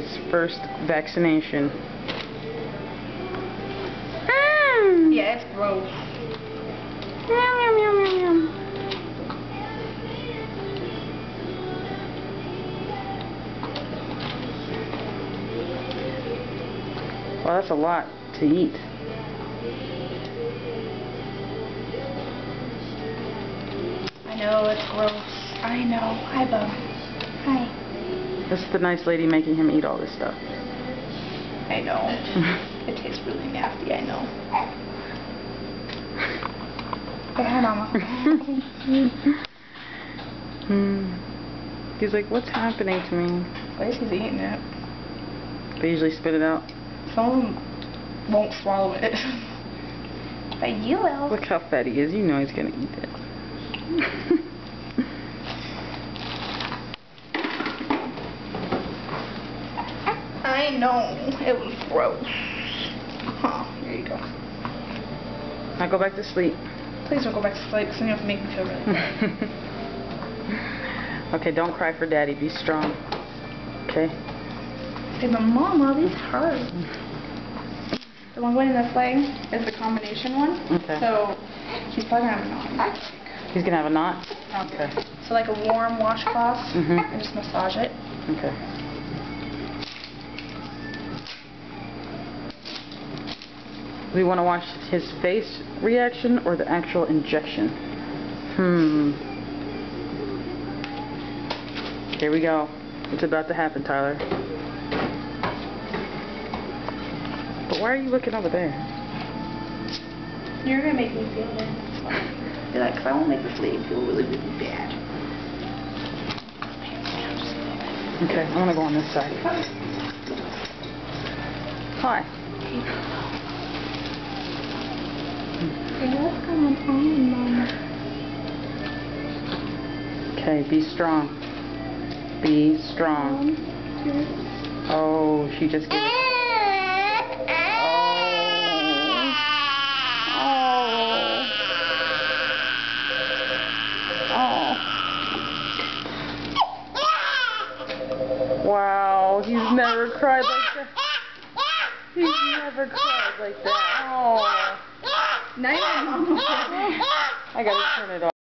his first vaccination. Yeah, it's gross. Meow, meow, meow, meow, meow. Well, that's a lot to eat. I know, it's gross. I know. Hi, Bub. Hi. This is the nice lady making him eat all this stuff. I know. It tastes really nasty, I know. Say hi, Mama. He's like, what's happening to me? At least he's eating it. They usually spit it out. Some of them won't swallow it. But you will. Look how fat he is. You know he's going to eat it. I know. It was gross. Huh. Here you go. Now go back to sleep. Please don't go back to sleep because then you have to make me feel really bad. Okay, don't cry for Daddy. Be strong. Okay? Hey, but Mama, these hurt. The one going in this leg is the combination one. Okay. So he's probably going to have a knot. He's going to have a knot? Okay. So like a warm washcloth and just massage it. Okay. We want to watch his face reaction or the actual injection? Here we go. It's about to happen, Tyler. But why are you looking over there? You're going to make me feel bad. Be like, because I won't make this lady feel really, really bad. Okay, I'm going to go on this side. Hi. What's going on, Mama? Okay, be strong. Be strong. Oh, she just gave it. Wow, he's never cried like that. He's never cried like that. Oh. Nice, Mama. I gotta turn it off.